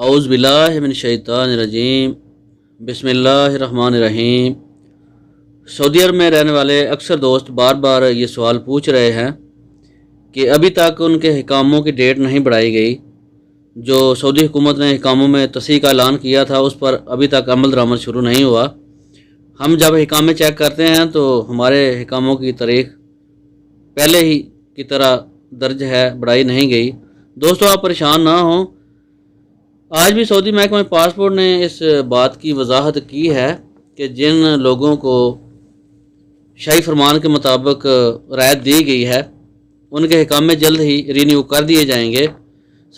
اعوذ باللہ من الشیطان الرجیم بسم اللہ الرحمن الرحیم۔ سعودی عرب میں رہنے والے اکثر دوست بار بار یہ سوال پوچھ رہے ہیں کہ ابھی تک ان کے حکاموں کی ڈیٹ نہیں بڑھائی گئی۔ جو سعودی حکومت نے حکاموں میں توسیع کا اعلان کیا تھا اس پر ابھی تک عمل درآمد شروع نہیں ہوا۔ ہم جب حکامے چیک کرتے ہیں تو ہمارے حکاموں کی تاریخ پہلے ہی کی طرح درج ہے، بڑھائی نہیں گئی۔ دوستو آپ پریشان نہ ہوں، آج بھی سعودی محکمہ پاسپورٹ نے اس بات کی وضاحت کی ہے کہ جن لوگوں کو شاہی فرمان کے مطابق رعایت دی گئی ہے ان کے حکامے جلد ہی رینیو کر دیے جائیں گے۔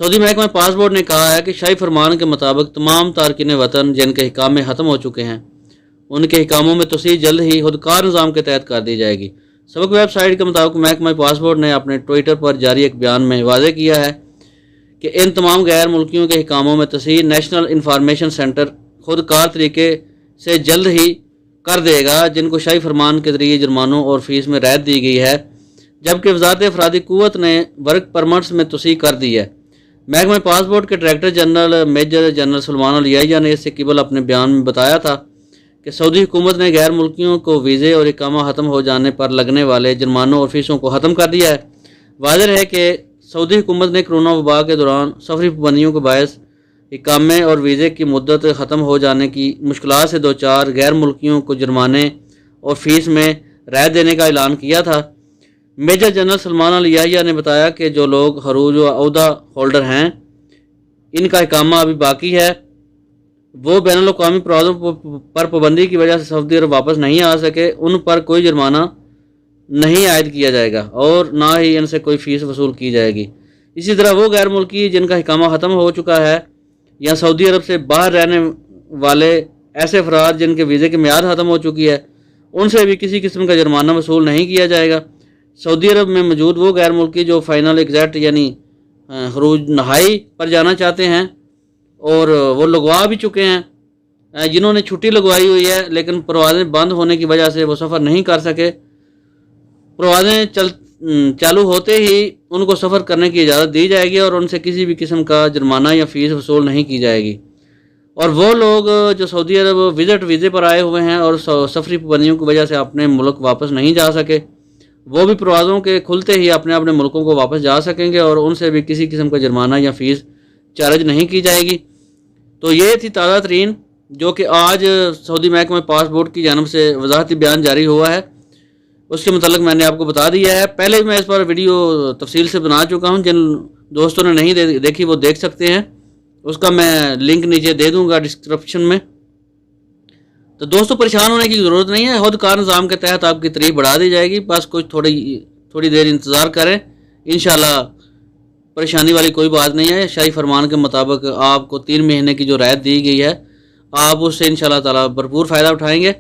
سعودی محکمہ پاسپورٹ نے کہا ہے کہ شاہی فرمان کے مطابق تمام تارکین وطن جن کے حکامے ختم ہو چکے ہیں ان کے حکاموں میں توسیع جلد ہی خودکار نظام کے تحت کر دی جائے گی۔ سبق ویب سائٹ کے مطابق محکمہ پاسپورٹ نے اپنے ٹویٹر پر جاری ایک بیان میں واضح کیا ہے کہ ان تمام غیر ملکیوں کے حکاموں میں توسیع نیشنل انفارمیشن سینٹر خودکار طریقے سے جلد ہی کر دے گا جن کو شاہی فرمان کے ذریعے جرمانوں اور فیس میں رعایت دی گئی ہے، جبکہ وزارت افرادی قوت نے ورک پرمٹس میں توسیع کر دی ہے۔ محکمہ پاسپورٹ کے director general major general Salman Alyahya نے اس سے قبل اپنے بیان میں بتایا تھا کہ سعودی حکومت نے غیر ملکیوں کو ویزے اور اقامہ ختم ہو جانے پر لگنے والے جرمانوں اور فیسوں کو ختم کر دیا ہے۔ واضح ہے کہ سعودی حکومت نے کرونا وبا کے دوران سفری پابندیوں کے باعث اقامے اور ویزے کی مدت ختم ہو جانے کی مشکلات سے دوچار غیر ملکیوں کو جرمانے اور فیس میں رعایت دینے کا اعلان کیا تھا۔ میجر جنرل سلمان الیحیہ نے بتایا کہ جو لوگ حروج و عہدہ ہولڈر ہیں ان کا اقامہ ابھی باقی ہے، وہ بین الاقوامی پروازوں پر پابندی کی وجہ سے سعودی عرب واپس نہیں آ سکے، ان پر کوئی جرمانہ نہیں عائد کیا جائے گا اور نہ ہی ان سے کوئی فیس وصول کی جائے گی۔ اسی طرح وہ غیر ملکی جن کا اقامہ ختم ہو چکا ہے یا سعودی عرب سے باہر رہنے والے ایسے افراد جن کے ویزے کی میعاد ختم ہو چکی ہے ان سے بھی کسی قسم کا جرمانہ وصول نہیں کیا جائے گا۔ سعودی عرب میں موجود وہ غیر ملکی جو فائنل ایگزٹ یعنی خروج نہائی پر جانا چاہتے ہیں اور وہ لگوا بھی چکے ہیں، جنہوں نے چھٹی لگوائی ہوئی ہے لیکن پروازیں بند ہونے کی وجہ سے وہ سفر نہیں کر سکے، پروازیں چالو ہوتے ہی ان کو سفر کرنے کی اجازت دی جائے گی اور ان سے کسی بھی قسم کا جرمانہ یا فیس وصول نہیں کی جائے گی۔ اور وہ لوگ جو سعودی عرب وزٹ ویزے پر آئے ہوئے ہیں اور سفری پابندیوں کی وجہ سے اپنے ملک واپس نہیں جا سکے، وہ بھی پروازوں کے کھلتے ہی اپنے ملکوں کو واپس جا سکیں گے اور ان سے بھی کسی قسم کا جرمانہ یا فیس چارج نہیں کی جائے گی۔ تو یہ تھی تازہ ترین جو کہ آج سعودی محکمہ پاسپورٹ کی جانب سے وضاحتی بیان جاری ہوا ہے، اس کے متعلق میں نے آپ کو بتا دیا ہے۔ پہلے بھی میں اس پر ویڈیو تفصیل سے بنا چکا ہوں، جن دوستوں نے نہیں دیکھی وہ دیکھ سکتے ہیں، اس کا میں لنک نیچے دے دوں گا ڈسکرپشن میں۔ تو دوستوں پریشان ہونے کی ضرورت نہیں ہے، خودکار نظام کے تحت آپ کی تاریخ بڑھا دی جائے گی، بس کچھ تھوڑی دیر انتظار کریں، انشاءاللہ پریشانی والی کوئی بات نہیں ہے۔ شاہی فرمان کے مطابق آپ کو 3 مہینے کی جو رعایت دی گئی ہے آپ اس سے انشاءاللہ تعالیٰ بھرپور فائدہ اٹھائیں گے۔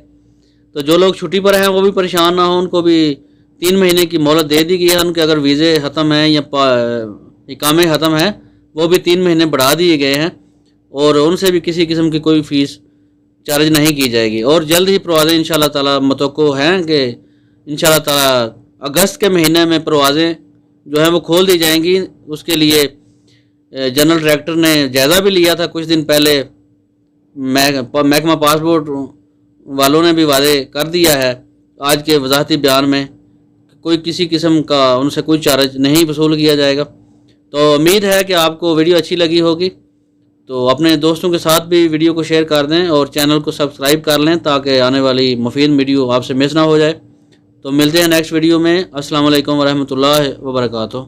تو جو لوگ چھٹی پر ہیں وہ بھی پریشان نہ ہوں، ان کو بھی 3 مہینے کی مہلت دے دی گئی ہے، ان کے اگر ویزے ختم ہیں یا اقامے ختم ہیں وہ بھی 3 مہینے بڑھا دیے گئے ہیں اور ان سے بھی کسی قسم کی کوئی فیس چارج نہیں کی جائے گی۔ اور جلد ہی پروازیں انشاءاللہ تعالیٰ متوقع ہیں کہ انشاءاللہ تعالیٰ اگست کے مہینے میں پروازیں جو ہیں وہ کھول دی جائیں گی۔ اس کے لیے جنرل ڈائریکٹر نے جائزہ بھی لیا تھا کچھ دن پہلے، محکمہ پاسپورٹ والوں نے بھی واضح کر دیا ہے آج کے وضاحتی بیان میں کہ کوئی کسی قسم کا ان سے کوئی چارج نہیں وصول کیا جائے گا۔ تو امید ہے کہ آپ کو ویڈیو اچھی لگی ہوگی، تو اپنے دوستوں کے ساتھ بھی ویڈیو کو شیئر کر دیں اور چینل کو سبسکرائب کر لیں تاکہ آنے والی مفید ویڈیو آپ سے مس نہ ہو جائے۔ تو ملتے ہیں نیکسٹ ویڈیو میں۔ السلام علیکم ورحمۃ اللہ وبرکاتہ۔